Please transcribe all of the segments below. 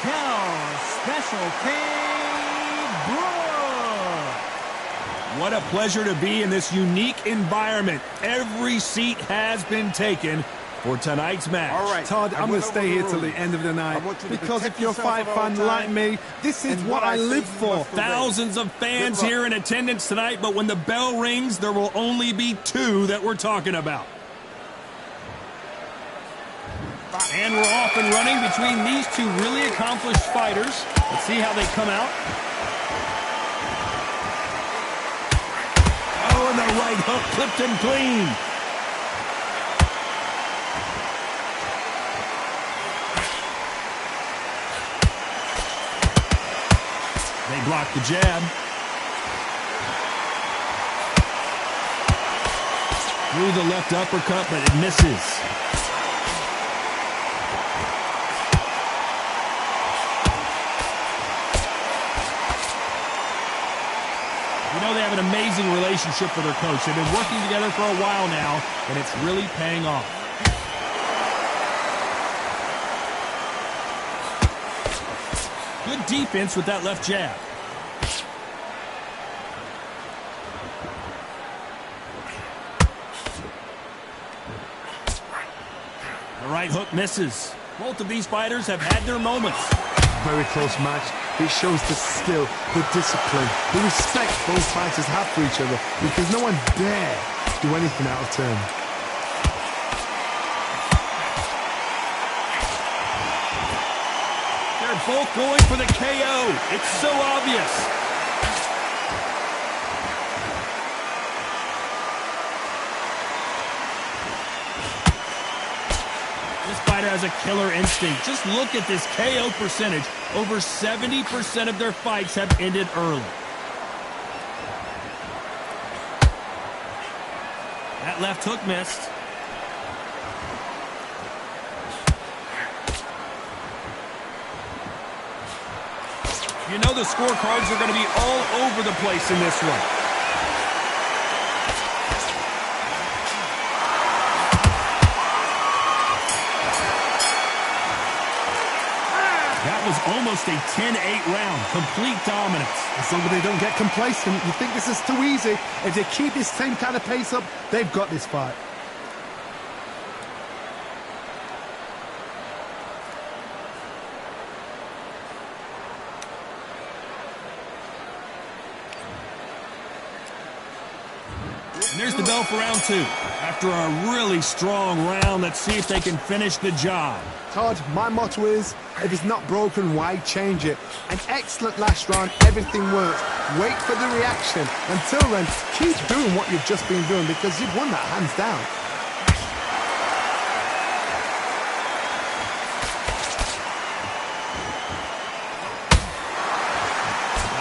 Hell Special K Bro. What a pleasure to be in this unique environment. Every seat has been taken for tonight's match. All right, Todd, I'm going to stay here till the end of the night because if you're a fight fan like me, this is what I live for. Thousands of fans here in attendance tonight, but when the bell rings, there will only be two that we're talking about. And we're off and running between these two really accomplished fighters. Let's see how they come out. Oh, and the right hook clipped him clean. They block the jab. Through the left uppercut, but it misses. You know, they have an amazing relationship with their coach. They've been working together for a while now, and it's really paying off. Good defense with that left jab. The right hook misses. Both of these fighters have had their moments. Very close match. It shows the skill, the discipline, the respect both fighters have for each other because no one dare do anything out of turn. They're both going for the KO. It's so obvious. This fighter has a killer instinct. Just look at this KO percentage. Over 70% of their fights have ended early. That left hook missed. You know the scorecards are going to be all over the place in this one. That was almost a 10-8 round. Complete dominance. As long as they don't get complacent, you think this is too easy. If they keep this same kind of pace up, they've got this fight. And there's the bell for round two. After a really strong round, let's see if they can finish the job. Todd, my motto is, if it's not broken, why change it? An excellent last round, everything works. Wait for the reaction. Until then, keep doing what you've just been doing because you've won that hands down.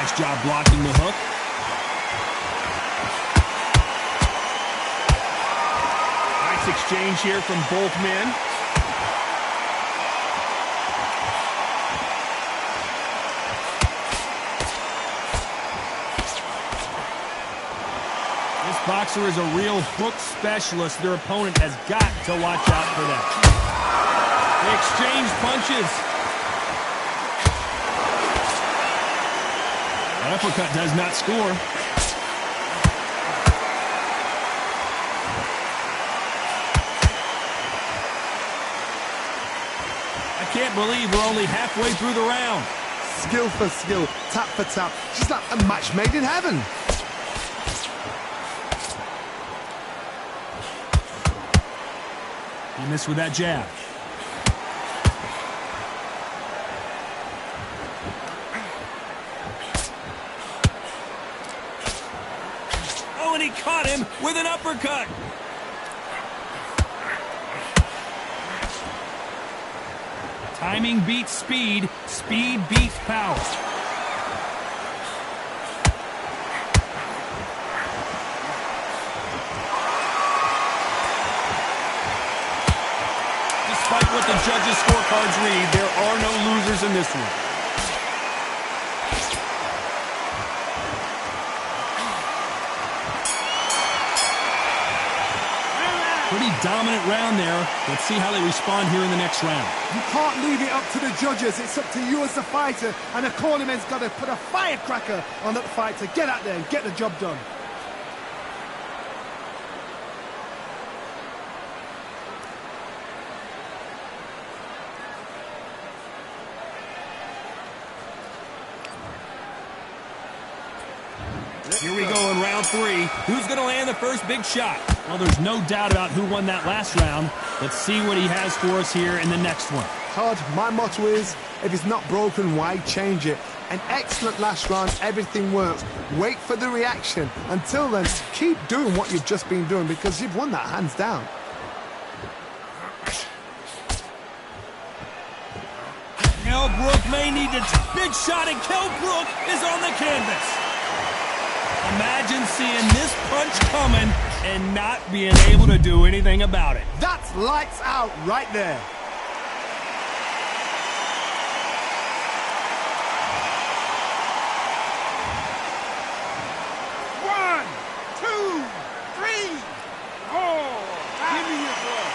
Nice job blocking the hook. Exchange here from both men. This boxer is a real hook specialist. Their opponent has got to watch out for that. They exchange punches. That uppercut does not score. Can't believe we're only halfway through the round. Skill for skill, tap for tap, just like a match made in heaven. He missed with that jab. Oh, and he caught him with an uppercut. Timing beats speed. Speed beats power. Despite what the judges' scorecards read, there are no losers in this one. Pretty dominant round there. Let's see how they respond here in the next round. You can't leave it up to the judges. It's up to you as the fighter, and the cornerman's got to put a firecracker on that fight to get out there and get the job done. Here we go in round 3. Who's going to land the first big shot? Well, there's no doubt about who won that last round. Let's see what he has for us here in the next one. Todd, my motto is, if it's not broken, why change it? An excellent last round, everything works. Wait for the reaction. Until then, keep doing what you've just been doing because you've won that hands down. Kell Brook may need to... Big shot, and Kell Brook is on the canvas. Imagine seeing this punch coming and not being able to do anything about it. That's lights out right there. One, two, three, four. Give me your blood.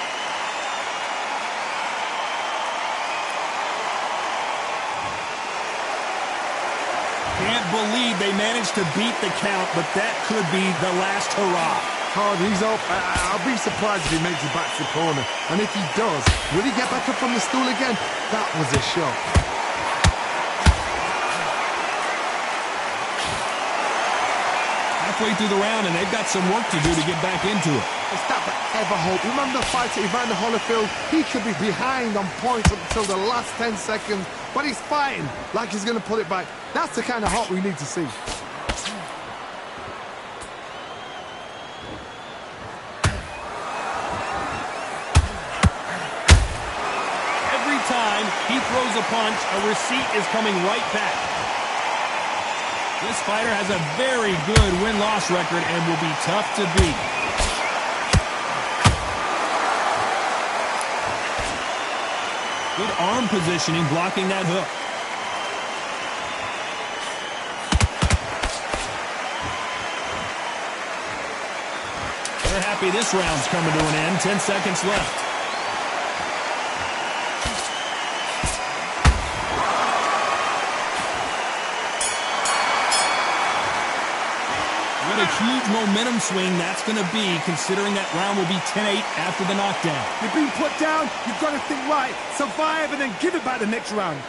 Can't believe they managed to beat the count, but that could be the last hurrah. Todd, he's up. I'll be surprised if he makes it back to the corner. And if he does, will he get back up on the stool again? That was a shot. Halfway through the round, and they've got some work to do to get back into it. It's that forever hope. Remember the fight at Evander Holyfield? He could be behind on points up until the last 10 seconds, but he's fighting like he's going to put it back. That's the kind of hope we need to see. Every time he throws a punch, a receipt is coming right back. This fighter has a very good win-loss record and will be tough to beat. Good arm positioning, blocking that hook. They're happy this round's coming to an end. 10 seconds left. What a huge momentum swing that's going to be, considering that round will be 10-8 after the knockdown. You've been put down, you've got to think right, survive, and then give it back the next round.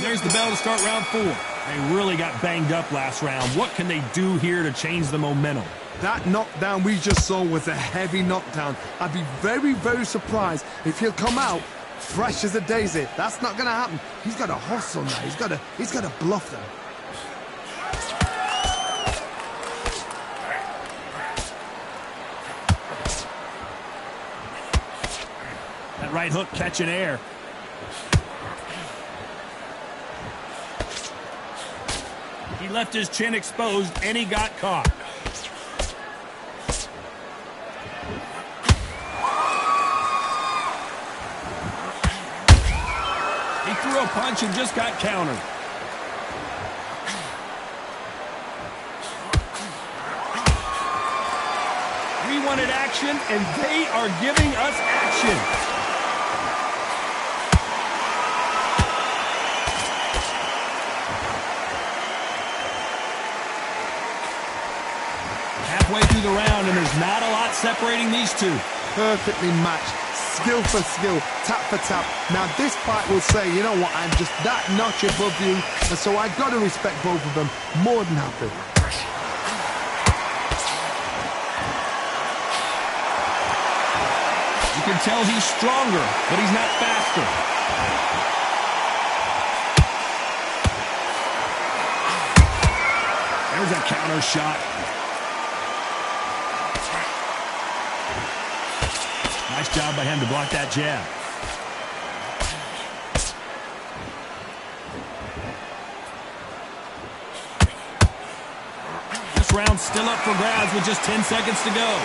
There's the bell to start round 4. They really got banged up last round. What can they do here to change the momentum? That knockdown we just saw was a heavy knockdown. I'd be very, very surprised if he'll come out fresh as a daisy. That's not going to happen. He's got to hustle now. He's got to bluff them. That right hook catching air. He left his chin exposed, and he got caught. He threw a punch and just got countered. We wanted action, and they are giving us action. Halfway through the round, and there's not a lot separating these two. Perfectly matched, skill for skill, tap for tap. Now this fight will say, you know what, I'm just that notch above you, and so I've got to respect both of them more than happy. You can tell he's stronger, but he's not faster. There's a counter shot. Nice job by him to block that jab. This round's still up for grabs with just 10 seconds to go.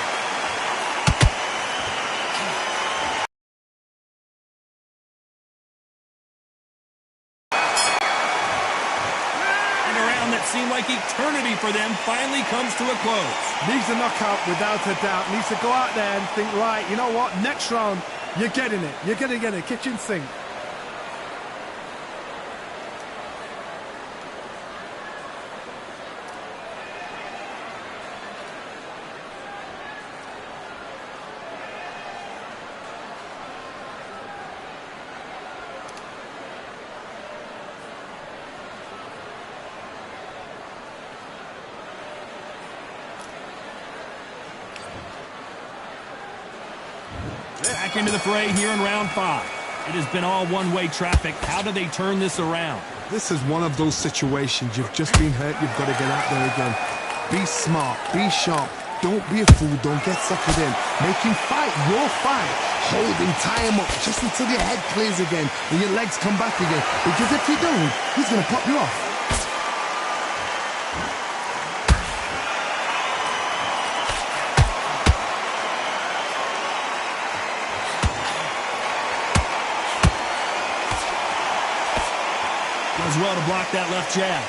like eternity for them finally comes to a close. Needs a knockout without a doubt. Needs to go out there and think, right, you know what, next round, you're getting it. You're going to get it. Kitchen sink. Back into the fray here in round 5. It has been all one-way traffic. How do they turn this around? This is one of those situations. You've just been hurt. You've got to get out there again. Be smart. Be sharp. Don't be a fool. Don't get suckered in. Make him fight your fight. Hold him. Tie him up just until your head clears again and your legs come back again. Because if you don't, he's going to pop you off. As well to block that left jab.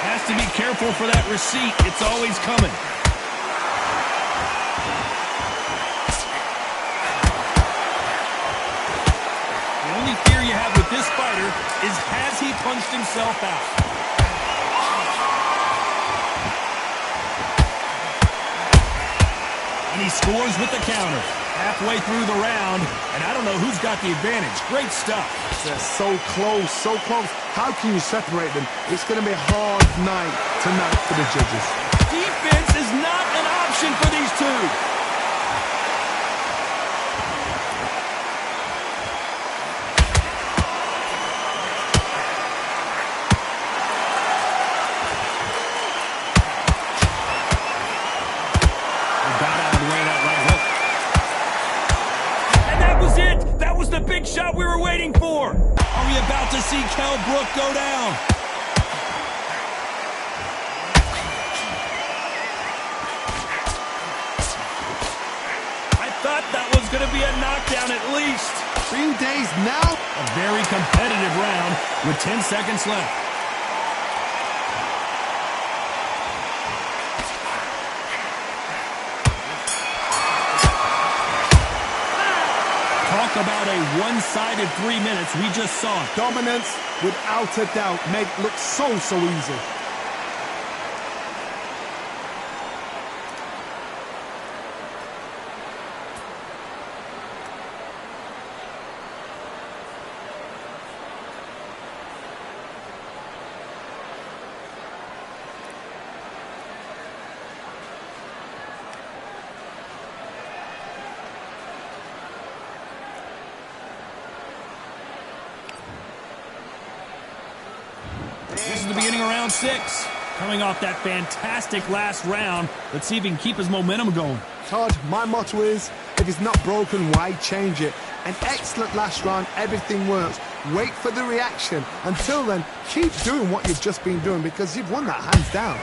Has to be careful for that receipt. It's always coming. The only fear you have with this fighter is, has he punched himself out? And he scores with the counter. Halfway through the round, and I don't know who's got the advantage. Great stuff. They're so close, so close. How can you separate them? It's going to be a hard night tonight for the judges. Defense is not an option for these two. Big shot we were waiting for. Are we about to see Kell Brook go down? I thought that was going to be a knockdown at least. 3 days now. A very competitive round with 10 seconds left. Talk about a one-sided 3 minutes. We just saw it. Dominance, without a doubt, make look so easy. This is the beginning of round 6. Coming off that fantastic last round, let's see if he can keep his momentum going. Todd, my motto is, if it's not broken, why change it? An excellent last round, everything works. Wait for the reaction. Until then, keep doing what you've just been doing because you've won that hands down.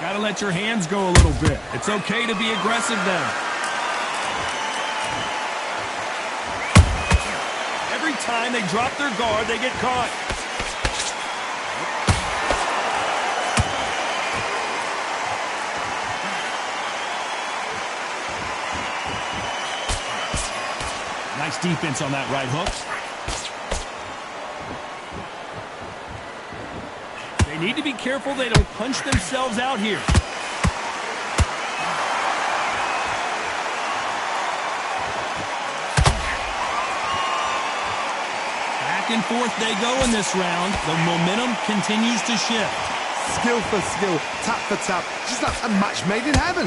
Gotta let your hands go a little bit. It's okay to be aggressive now. Every time they drop their guard, they get caught. Nice defense on that right hook. They need to be careful they don't punch themselves out here. Back and forth they go in this round. The momentum continues to shift. Skill for skill, tap for tap, just like a match made in heaven.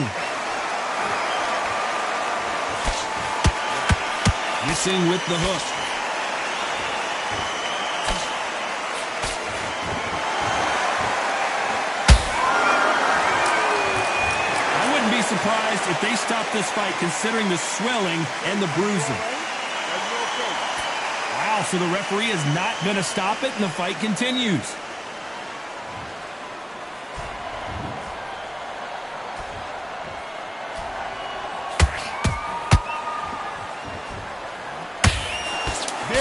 Missing with the hook. I wouldn't be surprised if they stopped this fight considering the swelling and the bruising. Wow, so the referee is not going to stop it and the fight continues.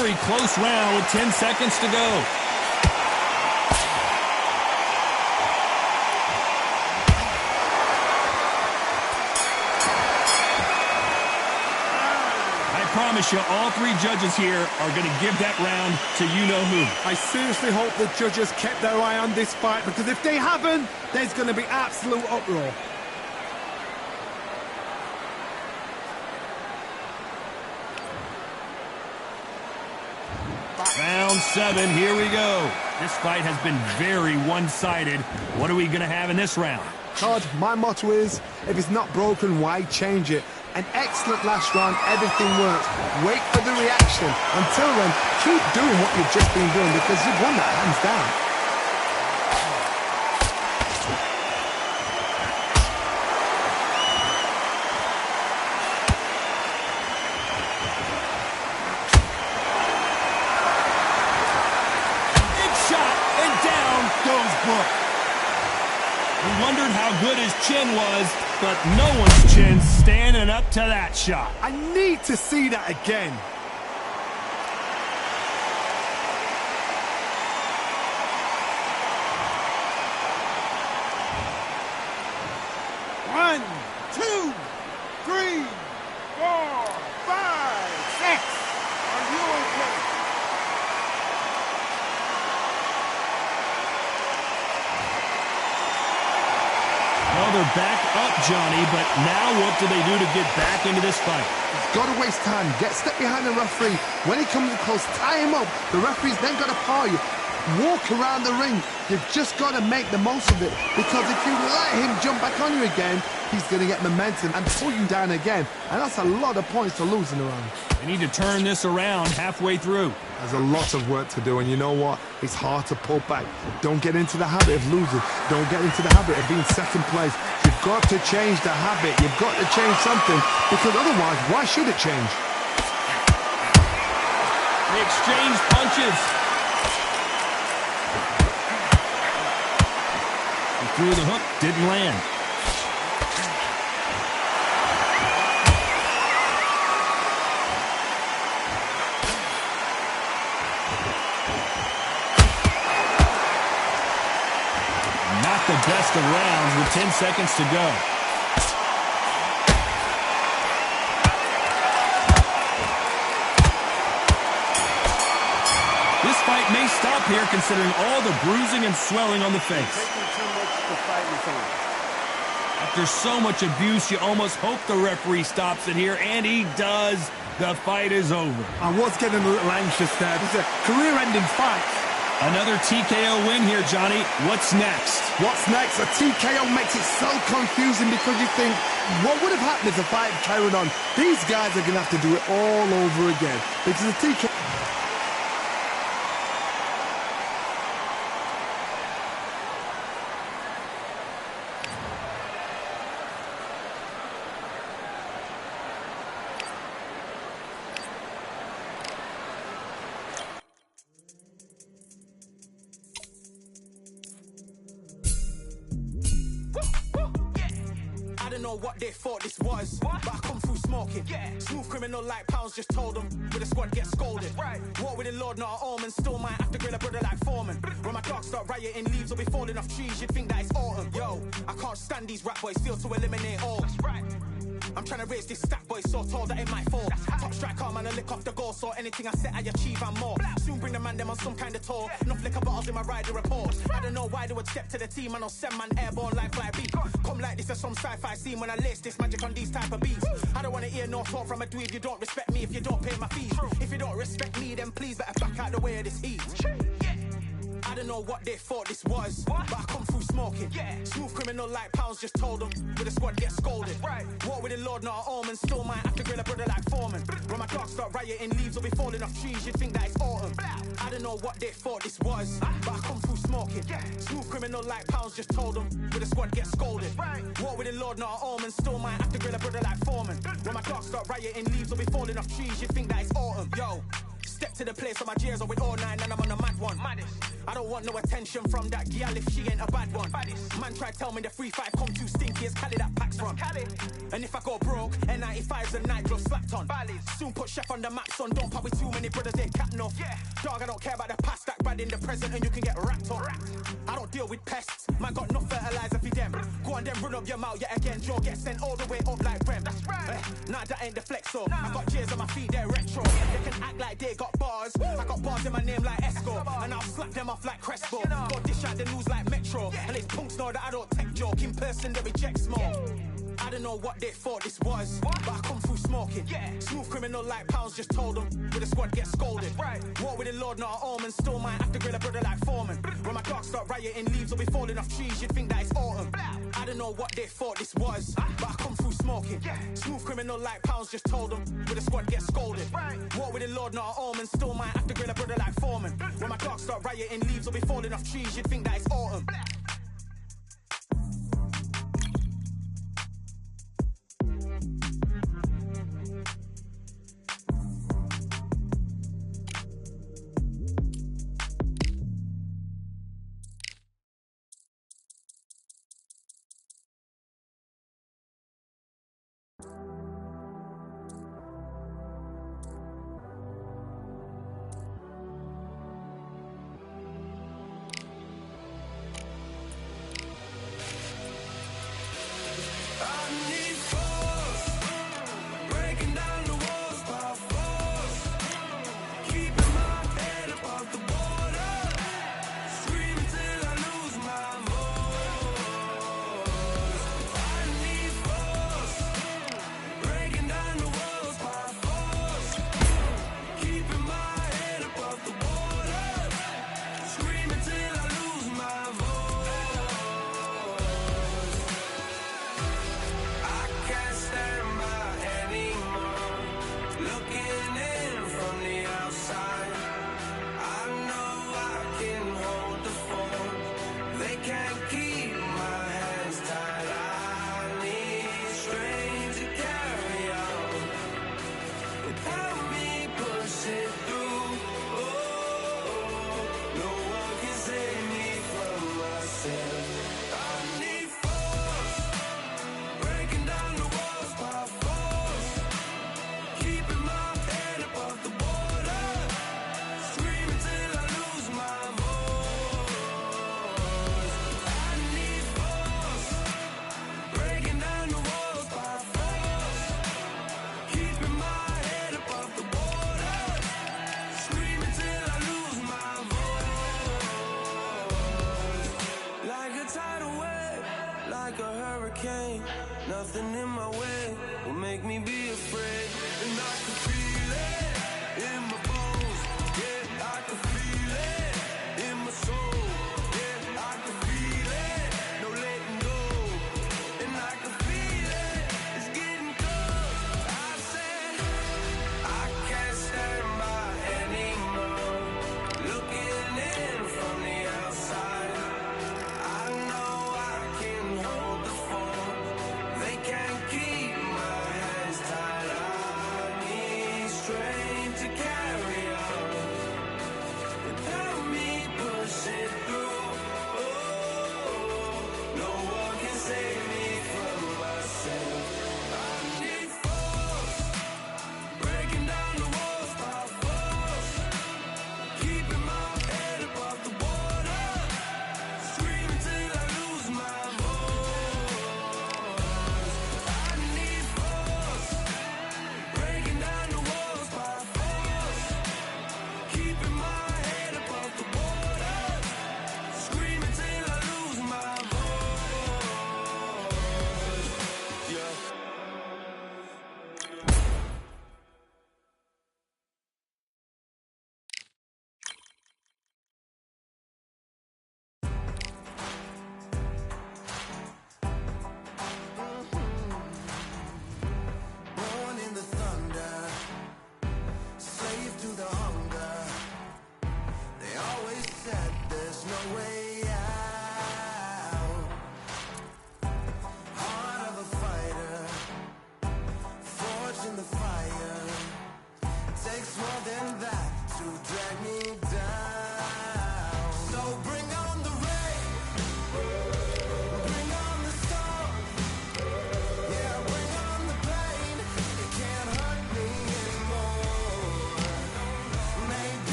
very close round with 10 seconds to go. I promise you, all three judges here are going to give that round to you-know-who. I seriously hope the judges kept their eye on this fight, because if they haven't, there's going to be absolute uproar. Round 7, here we go. This fight has been very one-sided. What are we going to have in this round? Todd, my motto is, if it's not broken, why change it? An excellent last round, everything works. Wait for the reaction. Until then, keep doing what you've just been doing, because you've won that hands down. We wondered how good his chin was, but no one's chin's standing up to that shot. I need to see that again. One, two, three, 4, 5, 6. Are you okay? Well, they're back up, Johnny, but now what do they do to get back into this fight? Got to waste time. Get step behind the referee. When he comes close, tie him up. The referee's then got to paw you. Walk around the ring. You've just got to make the most of it, because if you let him jump back on you again, he's going to get momentum and pull you down again. And that's a lot of points to lose in a round. They need to turn this around halfway through. There's a lot of work to do, and you know what? It's hard to pull back. Don't get into the habit of losing. Don't get into the habit of being second place. You've got to change the habit. You've got to change something, because otherwise, why should it change? They exchange punches. He threw the hook, didn't land. Not the best of rounds with 10 seconds to go. This fight may stop here considering all the bruising and swelling on the face. After so much abuse, you almost hope the referee stops it here, and he does. The fight is over. I was getting a little anxious there. This is a career-ending fight. Another TKO win here, Johnny. What's next? What's next? A TKO makes it so confusing, because you think, what would have happened if the fight carried on? These guys are going to have to do it all over again, because a TKO... I don't know what they thought this was, but I come through smoking. Smooth criminal like pounds, just told them with a squad get scolded. Walk with the Lord, not an omen. Still might have to grill a brother like Foreman. When my dogs start rioting, leaves will be falling off trees. You'd think that it's autumn. Yo, I can't stand these rap boys, feel to eliminate all. I'm trying to raise this stat boy so tall that it might fall. Top striker, man, I lick off the goal, so anything I set I achieve and more. Soon bring the man them on some kind of tour. Enough liquor bottles in my rider report. I don't know why they would step to the team, and I'll send man airborne like fly beat. Come like this as some sci-fi scene when I lace this magic on these type of beats. I don't want to hear no talk from a dweeb. You don't respect me if you don't pay my fees. If you don't respect me, then please better back out the way of this heat. I don't know what they thought this was, but I come through smoking. Smooth criminal like pounds, just told them with a squad get scolded. Walk with the Lord, not an omen. Still might have to grill a brother like Foreman. When my dogs start rioting, leaves will be falling off trees. You'd think that it's autumn. I don't know what they thought this was, but I come through smoking. Smooth criminal like pounds, just told them with a squad get scolded. Walk with the Lord, not an omen. Still might have to grill a brother like Foreman. When my dogs start rioting, leaves will be falling off trees. You'd think that it's autumn. Yo, Step to the place where my G's are with all nine and I'm on a mad one. I don't want no attention from that gal if she ain't a bad one. Man try tell me the 3-5 come too stinky as Cali that packs from. And if I go broke, N95's a nightclub slapped on. Soon put Chef on the map, son. Don't pop with too many brothers, they cat enough. Dog, I don't care about the past, that bad in the present and you can get wrapped up. I don't deal with pests, man got no fertilizer for them. Go on then run up your mouth yet again, Joe get sent all the way up like Rem. Nah, that ain't the flex, so I got J's on my feet, they're retro. They can act like they got bars, I got bars in my name like Esco. And I'll slap them off like Crespo. Go dish out the news like Metro. And these punks know that I don't take joke, in person they reject smoke. I don't know what they thought this was, but I come through smoking. Smooth criminal like Pounds just told them, with the squad get scolded. Walk with the Lord, not an omen, still might have to grill a brother like Foreman. When my dogs start rioting, leaves will be falling off trees, you'd think that it's autumn. I don't know what they thought this was, but I come through smoking. Smooth criminal like Pounds just told them, with the squad get scolded. Walk with the Lord, not an omen, still might have to grill a brother like Foreman. When my dogs start rioting, leaves will be falling off trees, you'd think that it's autumn.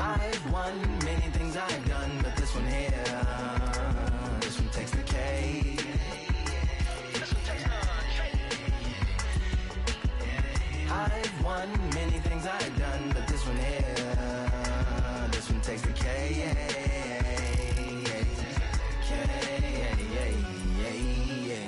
I've won many things I've done, but this one here, this one takes the cake. I've won many things I've done, but this one here, this one takes the cake.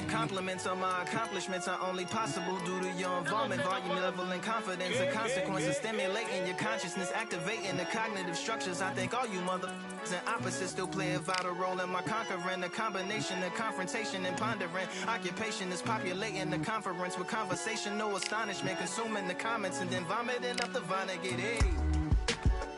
Compliments on my accomplishments are only possible due to your involvement, volume, level, and confidence. The consequences stimulating your consciousness, activating the cognitive structures. I think all you motherfuckers and opposites still play a vital role in my conquering. The combination of confrontation and pondering. Occupation is populating the conference with conversational astonishment, consuming the comments and then vomiting up the Vonnegut.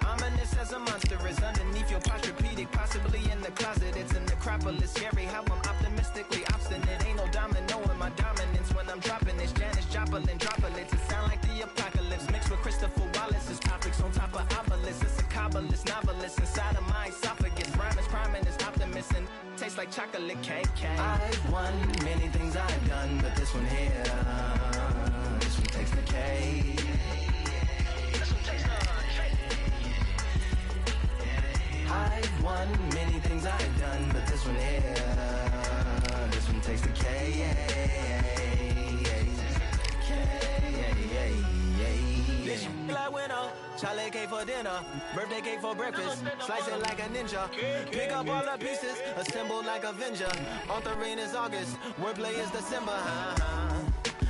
Ominous as a monster is underneath your posturepedic, possibly in the closet. It's an necropolis, scary how I'm optimistically obstinate. Ain't no domino in my dominance when I'm dropping this. Janis Joplin droplets, it sound like the apocalypse mixed with Christopher Wallace's topics on top of obelisks. It's a kabbalist novelist inside of my esophagus. Rhyme is priming this optimist and tastes like chocolate cake. I've won many things I've done, but this one here, this one takes the cake. I've won many things I've done, but this one here, this one takes the K. Like winner, chocolate cake for dinner, birthday cake for breakfast, slice it like a ninja, pick up all the pieces, assemble like Avenger. Authoring is August, wordplay is December.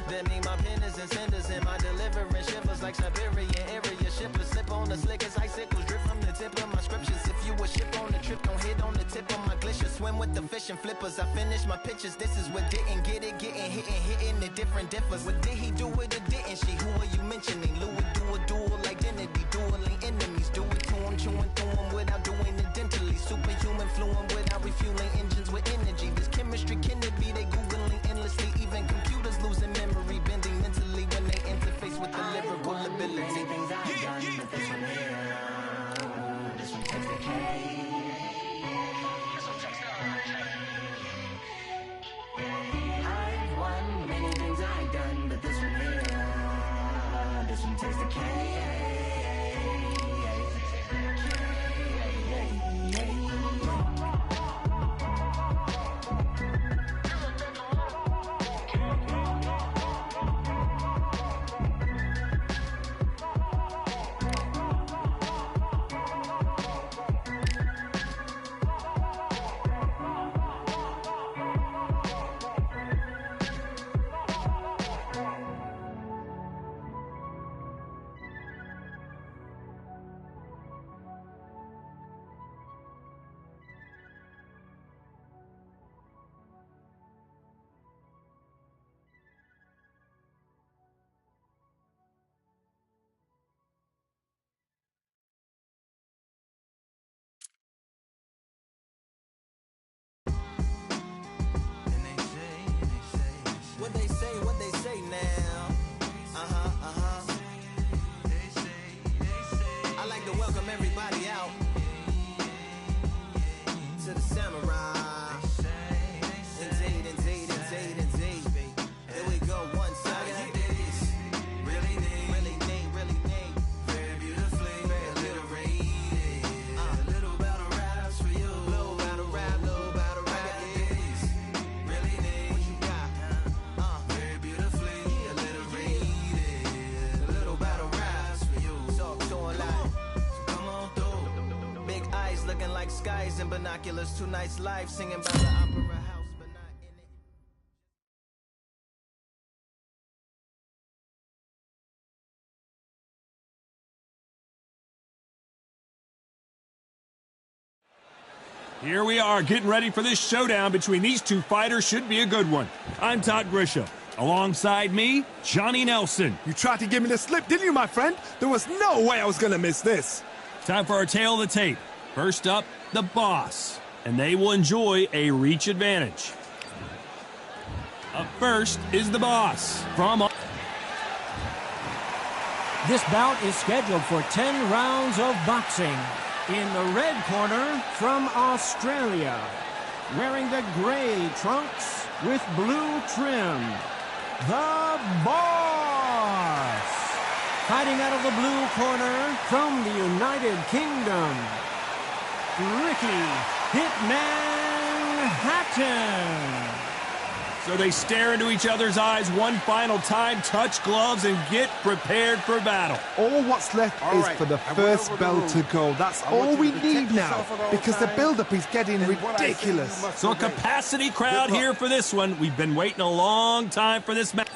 That mean my pen is in cinders and my deliverance shivers like Siberian area shippers. Slip on the slickest icicles, drip from the tip of my scriptures. If you a ship on the trip, don't hit on the tip of my glacier. Swim with the fish and flippers. I finish my pitches. This is what didn't get it, getting hitting the different differs. What did he do it or didn't she? Who are you mentioning? Louis do a dual identity, dueling enemies. Do it to him, chewing through him without doing it dentally. Superhuman fluent without refueling engines with energy. This chemistry can it be? They googling endlessly. Even computers losing memory, bending mentally when they interface with the lyrical ability. Things I've done, but this one here, this one takes the cake. I've won many things I've done, but this one here, this one takes the cake. What they say now. I like to welcome everybody out to the Samurai. Indeed. Here we go, one side. Really neat. Very beautifully, alliterated. A little battle raps for you. Little battle rap. Really neat. What you got? Very beautifully alliterated. A little battle raps for you. So alive. So come on through. Big eyes looking like skies and binoculars. Two nights live singing by the opera house, but not in it. Here we are, getting ready for this showdown between these two fighters. Should be a good one. I'm Todd Grisham. Alongside me, Johnny Nelson. You tried to give me the slip, didn't you, my friend? There was no way I was going to miss this. Time for our tale of the tape. First up, the Boss. And they will enjoy a reach advantage. Up first is the Boss from... This bout is scheduled for 10 rounds of boxing. In the red corner, from Australia, wearing the gray trunks with blue trim, the Boss. Fighting out of the blue corner from the United Kingdom, Ricky Hitman Hatton. So they stare into each other's eyes one final time, touch gloves, and get prepared for battle. All what's left is for the first bell to go. That's all we need now, because the build-up is getting ridiculous. So a capacity crowd here for this one. We've been waiting a long time for this match.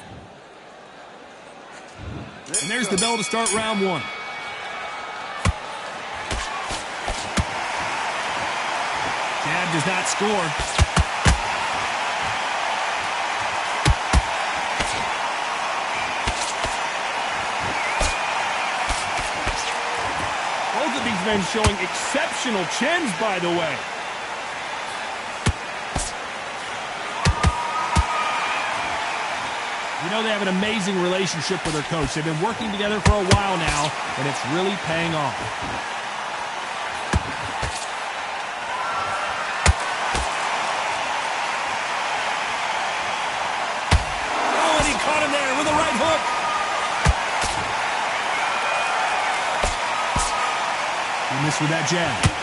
And there's the bell to start round one. Jab does not score. Both of these men showing exceptional chins, by the way. You know, they have an amazing relationship with their coach. They've been working together for a while now, and it's really paying off. Oh, and he caught him there with a right hook. He missed with that jab.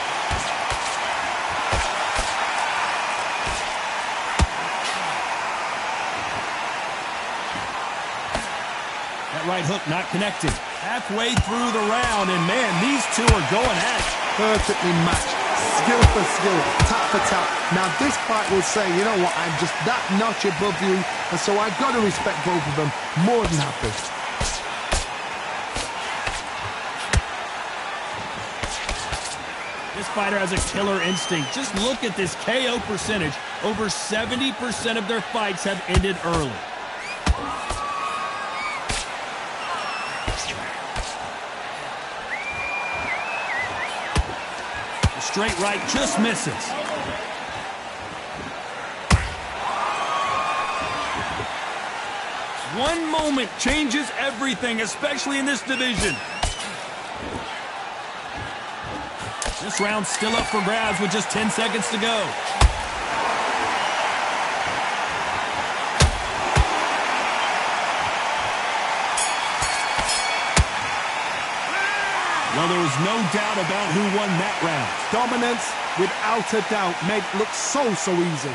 Right hook not connected. Halfway through the round, and man, these two are going at it. Perfectly matched, skill for skill, tap for tap. Now this fight will say, you know what, I'm just that notch above you, and so I've got to respect both of them more than happy. This fighter has a killer instinct. Just look at this KO percentage. Over 70% of their fights have ended early. Straight right just misses. One moment changes everything, especially in this division. This round's still up for grabs with just 10 seconds to go. Well, there was no doubt about who won that round. Dominance, without a doubt, made it look so easy.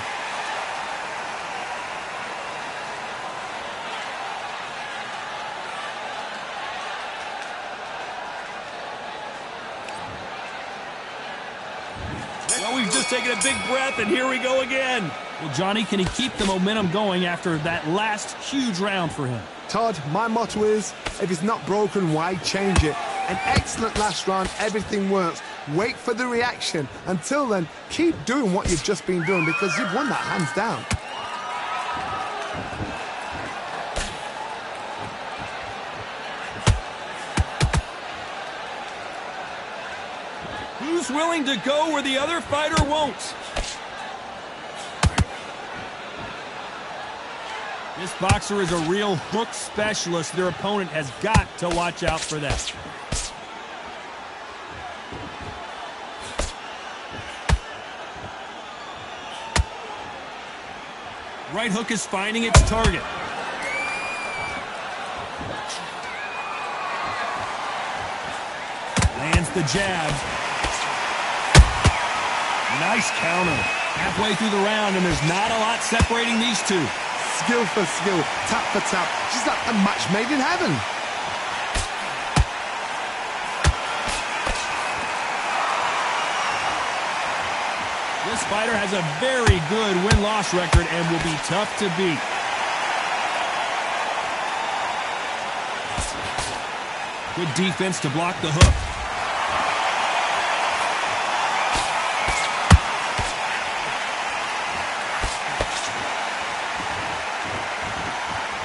Well, we've just taken a big breath, and here we go again. Well, Johnny, can he keep the momentum going after that last huge round for him? Todd, my motto is, if it's not broken, why change it? An excellent last round, everything works. Wait for the reaction. Until then, keep doing what you've just been doing, because you've won that hands down. Who's willing to go where the other fighter won't? This boxer is a real hook specialist. Their opponent has got to watch out for that. Right hook is finding its target. Lands the jab. Nice counter. Halfway through the round, and there's not a lot separating these two. Skill for skill, tap for tap. She's like a match made in heaven. This fighter has a very good win-loss record and will be tough to beat. Good defense to block the hook.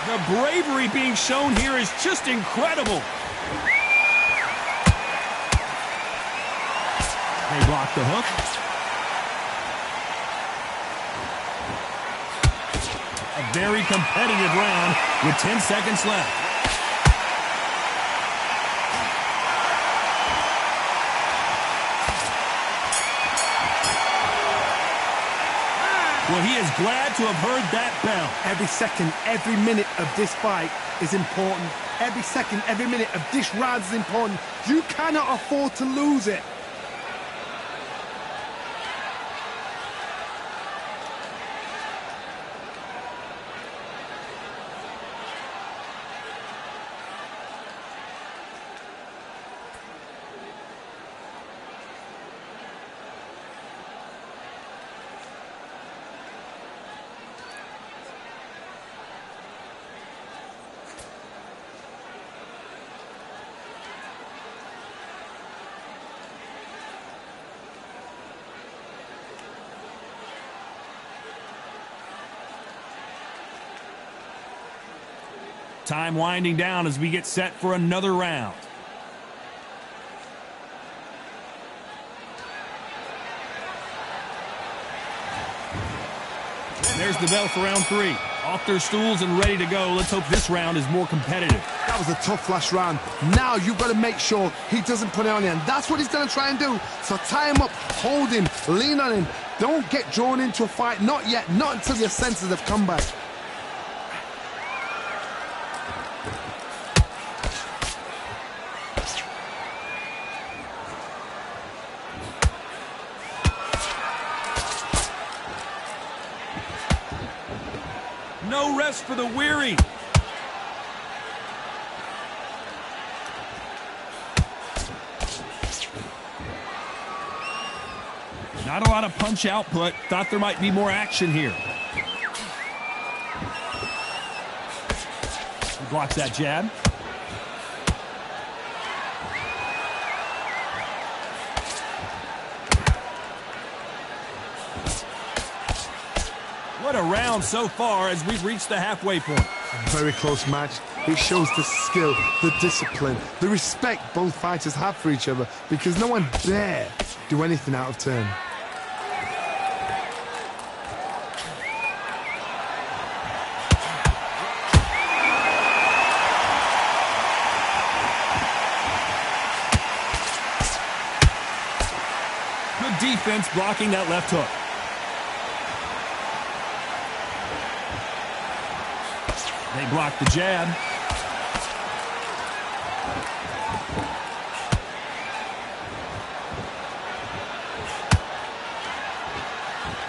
The bravery being shown here is just incredible. They block the hook. A very competitive round with 10 seconds left. Well, he is glad to have heard that bell. Every second, every minute of this fight is important. Every second, every minute of this round is important. You cannot afford to lose it. Time winding down as we get set for another round. There's the bell for round 3. Off their stools and ready to go. Let's hope this round is more competitive. That was a tough last round. Now you've got to make sure he doesn't put it on you, and that's what he's going to try and do. So tie him up, hold him, lean on him. Don't get drawn into a fight. Not yet. Not until your senses have come back. No rest for the weary. Not a lot of punch output. Thought there might be more action here. He blocks that jab. What a round so far as we've reached the halfway point. A very close match. It shows the skill, the discipline, the respect both fighters have for each other, because no one dare do anything out of turn. Good defense blocking that left hook. They block the jab.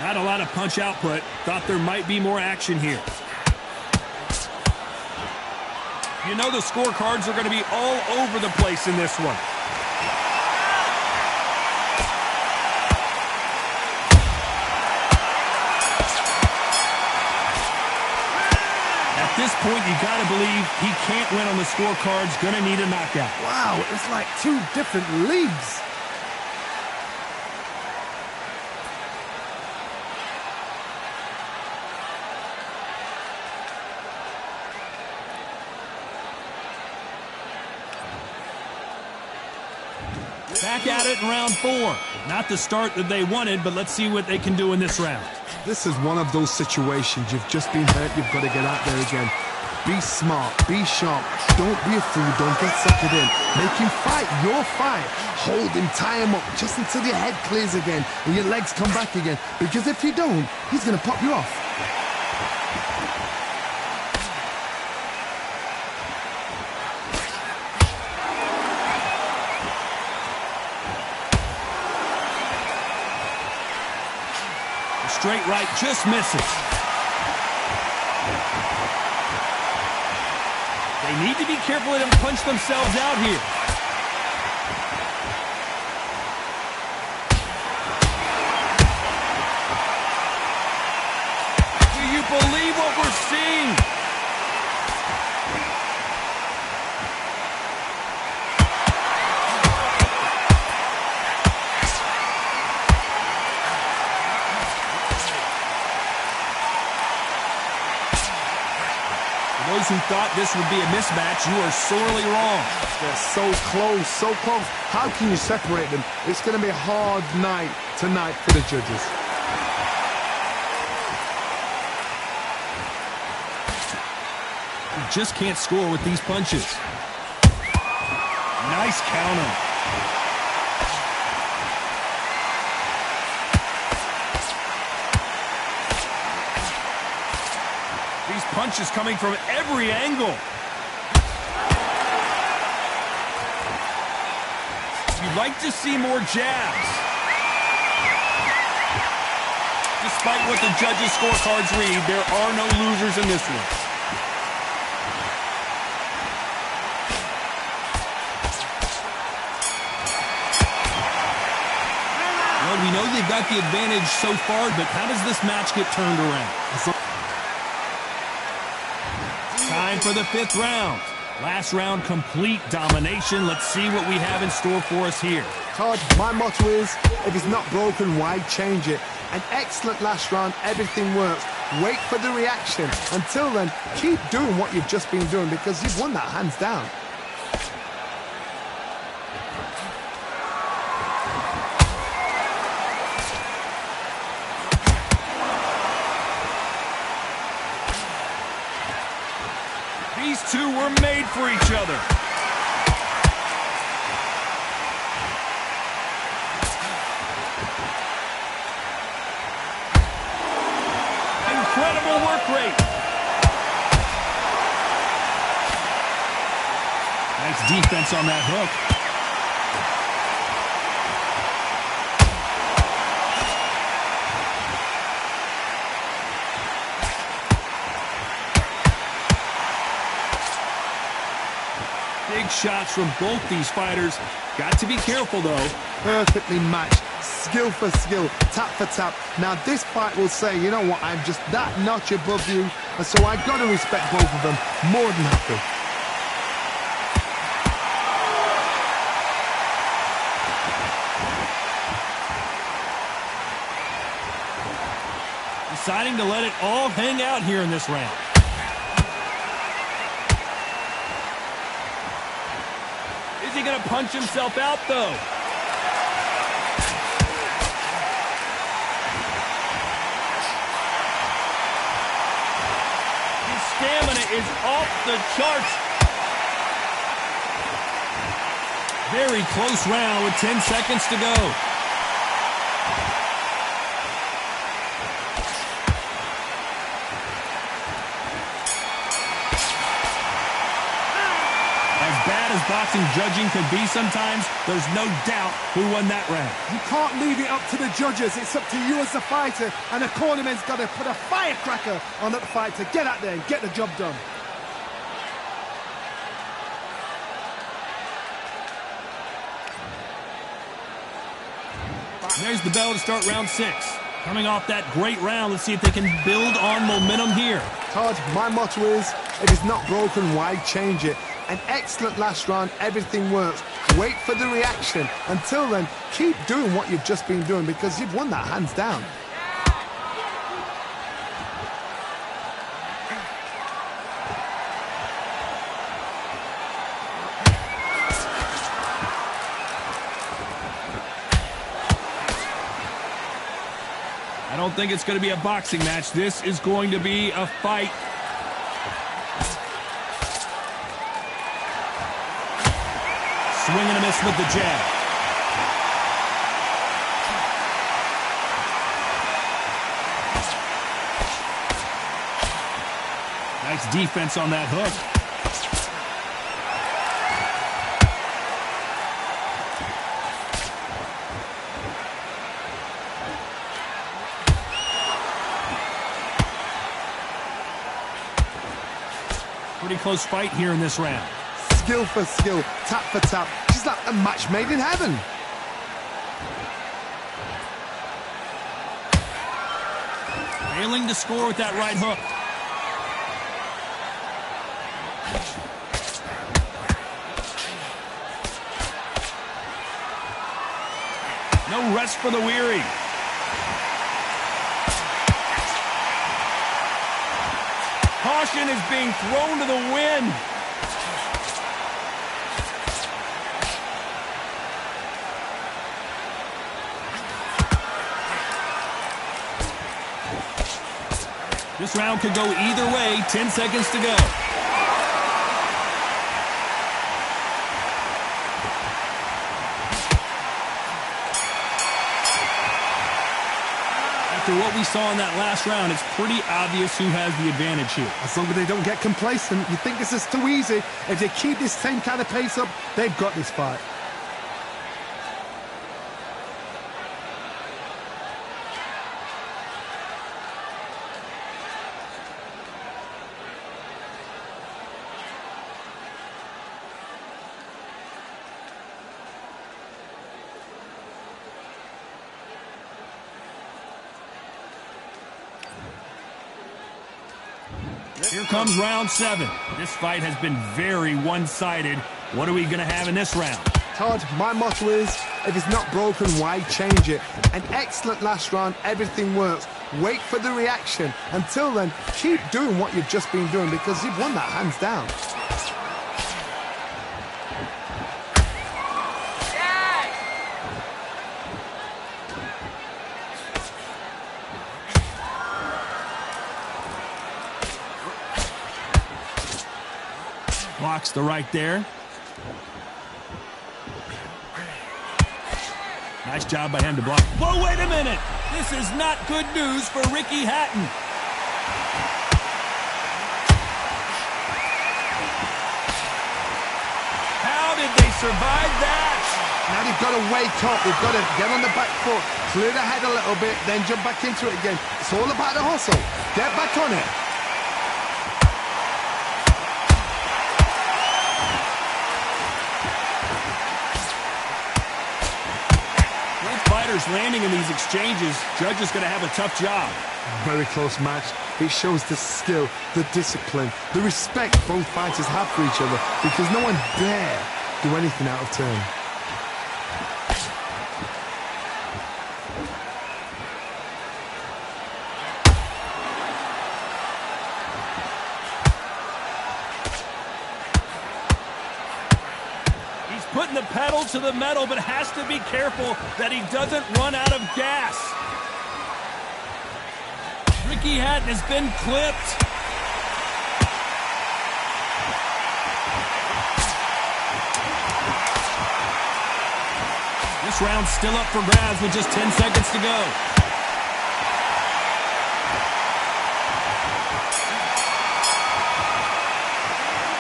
Not a lot of punch output. Thought there might be more action here. You know the scorecards are going to be all over the place in this one. At this point, you got to believe he can't win on the scorecards. Going to need a knockout. Wow, it's like two different leagues. Back at it in round 4. Not the start that they wanted, but let's see what they can do in this round. This is one of those situations. You've just been hurt. You've got to get out there again. Be smart. Be sharp. Don't be a fool. Don't get suckered in. Make him fight your fight. Hold him. Tie him up just until your head clears again and your legs come back again. Because if you don't, he's going to pop you off. Straight right just misses. They need to be careful they don't punch themselves out here. Do you believe what we're seeing? Those who thought this would be a mismatch, you are sorely wrong. They're so close, so close. How can you separate them? It's going to be a hard night tonight for the judges. You just can't score with these punches. Nice counter. These punches coming from every angle. like to see more jabs. Despite what the judges' scorecards read, there are no losers in this one. Well, we know they've got the advantage so far, but how does this match get turned around? Time for the 5th round. Last round, complete domination. Let's see what we have in store for us here. Todd, my motto is, if it's not broken, why change it? An excellent last round, everything works. Wait for the reaction. Until then, keep doing what you've just been doing because you've won that hands down. These two were made for each other. Incredible work rate. Nice defense on that hook. Big shots from both these fighters. Got to be careful, though. Perfectly matched. Skill for skill. Tap for tap. Now, this fight will say, you know what, I'm just that notch above you. And so I got to respect both of them. More than happy. Deciding to let it all hang out here in this round. Is he going to punch himself out, though? His stamina is off the charts. Very close round with 10 seconds to go. As boxing judging could be sometimes, there's no doubt who won that round. You can't leave it up to the judges. It's up to you as the fighter, and the cornerman's got to put a firecracker on that fight to get out there and get the job done. There's the bell to start round 6. Coming off that great round, let's see if they can build on momentum here. Todd, my motto is, if it's not broken, why change it? An excellent last round, everything works. Wait for the reaction. Until then, keep doing what you've just been doing because you've won that hands down. I don't think it's going to be a boxing match. This is going to be a fight. Swing and a miss with the jab. Nice defense on that hook. Pretty close fight here in this round. Skill for skill, tap for tap. She's like a match made in heaven. Failing to score with that right hook. No rest for the weary. Caution is being thrown to the wind. This round could go either way. 10 seconds to go. After what we saw in that last round, it's pretty obvious who has the advantage here. As long as they don't get complacent, you think this is too easy. If they keep this same kind of pace up, they've got this fight. comes round 7. This fight has been very one-sided. What are we going to have in this round? Todd, my motto is, if it's not broken, why change it? An excellent last round, everything works. Wait for the reaction. Until then, keep doing what you've just been doing because you've won that hands down. Blocks the right there. Nice job by him to block. Whoa, wait a minute! This is not good news for Ricky Hatton. How did they survive that? Now they've got to wake up. They've got to get on the back foot, clear the head a little bit, then jump back into it again. It's all about the hustle. Get back on it. Landing in these exchanges, Judge is going to have a tough job. Very close match. It shows the skill, the discipline, the respect both fighters have for each other because no one dare do anything out of turn. Putting the pedal to the metal, but has to be careful that he doesn't run out of gas. Ricky Hatton has been clipped. This round's still up for grabs with just 10 seconds to go.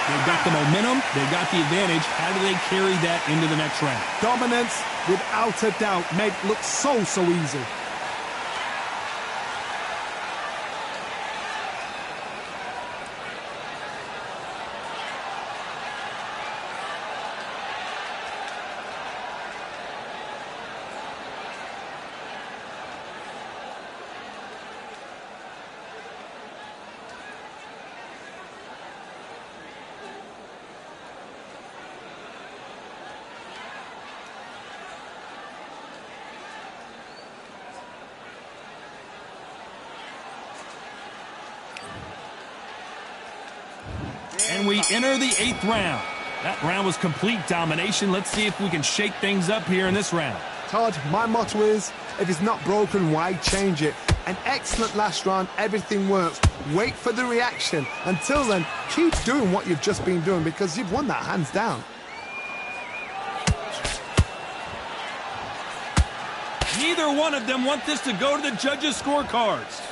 They've got the momentum, they've got the advantage. How do they carry that into the next round? Dominance, without a doubt, made it look so easy. And we enter the 8th round. That round was complete domination. Let's see if we can shake things up here in this round. Todd, my motto is, if it's not broken, why change it? An excellent last round, everything works. Wait for the reaction. Until then, keep doing what you've just been doing because you've won that hands down. Neither one of them want this to go to the judges' scorecards.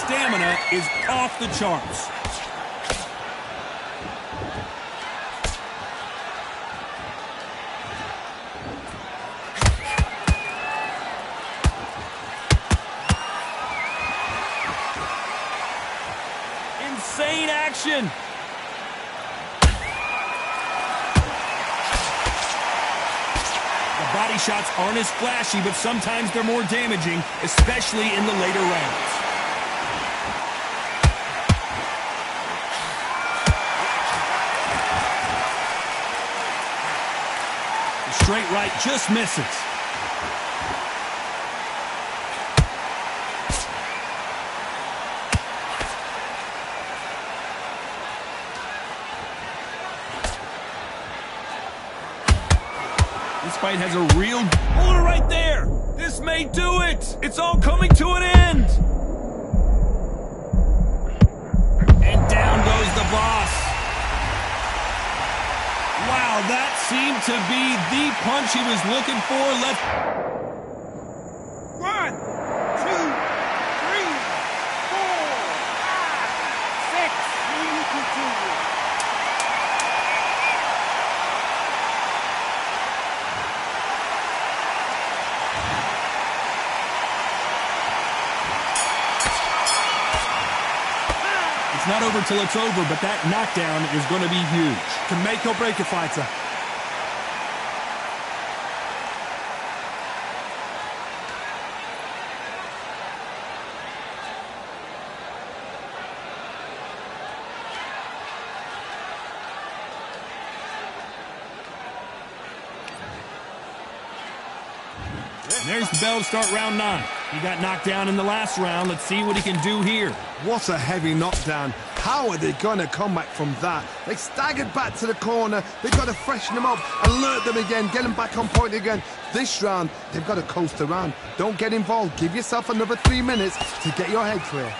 Stamina is off the charts. Insane action. The body shots aren't as flashy, but sometimes they're more damaging, especially in the later rounds. Straight right just misses. This fight has a real... Hold it right there! This may do it! It's all coming to an end! And down goes the boss. Wow, that seemed to be the punch he was looking for. 1, 2, 3, 4, 5, 6. We continue. It's not over till it's over, but that knockdown is going to be huge. Can make or break a fighter. There's the bell to start round 9. He got knocked down in the last round. Let's see what he can do here. What a heavy knockdown. How are they going to come back from that? They staggered back to the corner. They've got to freshen them up, alert them again, get them back on point again. This round, they've got to coast around. Don't get involved. Give yourself another 3 minutes to get your head clear.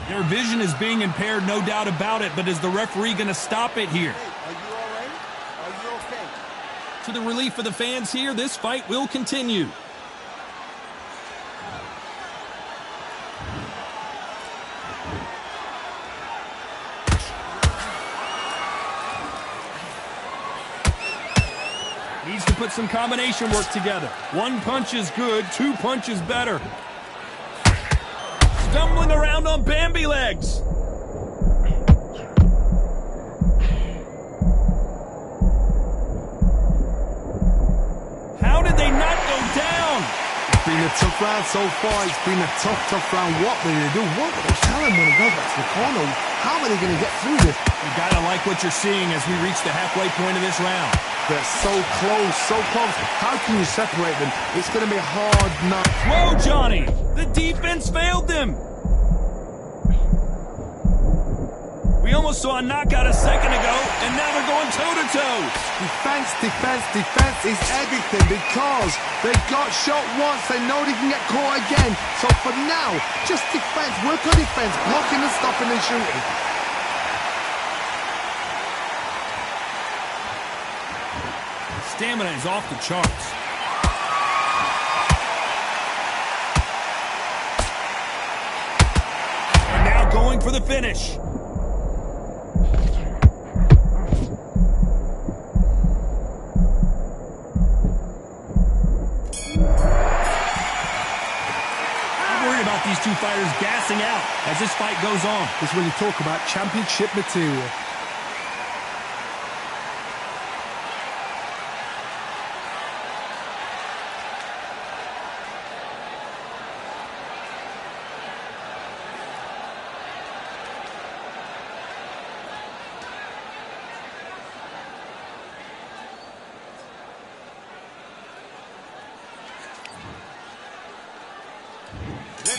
Their vision is being impaired, no doubt about it, but is the referee going to stop it here? Are you all right? Are you okay? To the relief of the fans here, this fight will continue. Needs to put some combination work together. One punch is good, 2 punches better. Stumbling around on Bambi legs. How did they not go down? It's been a tough round so far. It's been a tough round. What will they do? What will they tell them when they go back to the corner? How are they going to get through this? You gotta like what you're seeing as we reach the halfway point of this round. They're so close, so close. How can you separate them? It's going to be a hard night. Whoa, Johnny! The defense failed them! We almost saw a knockout a second ago, and now they're going toe-to-toe. Defense is everything because they got shot once. They know they can get caught again. So for now, just defense. Work on defense. Blocking and stopping and shooting. Stamina is off the charts. And now going for the finish. I'm worried about these two fighters gassing out as this fight goes on. This is when you talk about championship material.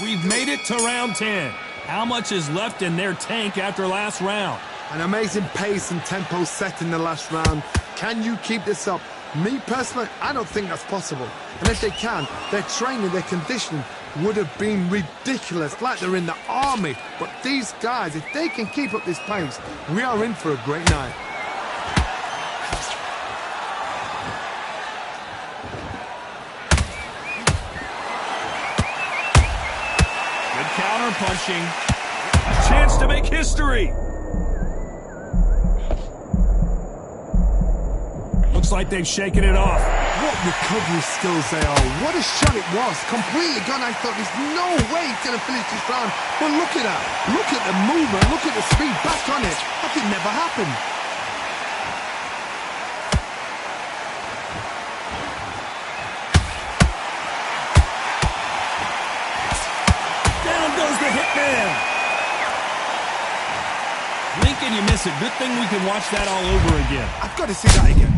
We've made it to round 10. How much is left in their tank after last round? An amazing pace and tempo set in the last round. Can you keep this up? Me personally, I don't think that's possible. And if they can, their training, their conditioning would have been ridiculous, like they're in the army. But these guys, if they can keep up this pace, we are in for a great night. Counter punching. A chance to make history. Looks like they've shaken it off. What recovery skills they are. What a shot it was. Completely gone. I thought there's no way he's going to finish this round. But look at that. Look at the movement. Look at the speed. Back on it. That could never happen. Lincoln, you miss it. Good thing we can watch that all over again. I've got to see that again.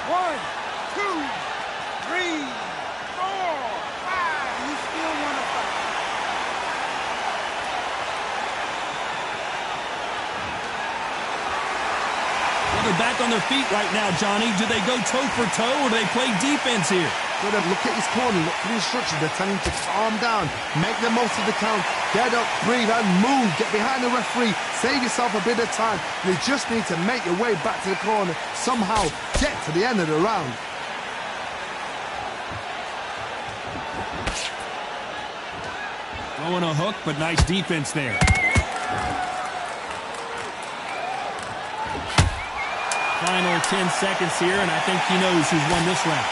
One, two, three, four, five. You still want to fight? They're back on their feet right now, Johnny. Do they go toe for toe or do they play defense here? Look at his corner. Look for the instructions. They're telling him to calm down. Make the most of the count. Get up, breathe, and move. Get behind the referee. Save yourself a bit of time. You just need to make your way back to the corner. Somehow get to the end of the round. Throwing a hook, but nice defense there. Final 10 seconds here, and I think he knows who's won this round.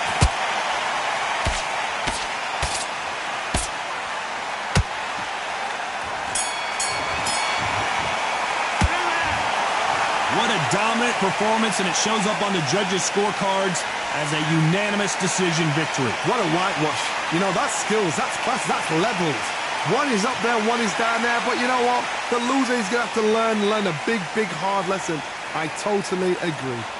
What a dominant performance, and it shows up on the judges' scorecards as a unanimous decision victory. What a whitewash. You know, that's skills, that's class, that's levels. One is up there, one is down there, but you know what? The loser is going to have to learn a big, hard lesson. I totally agree.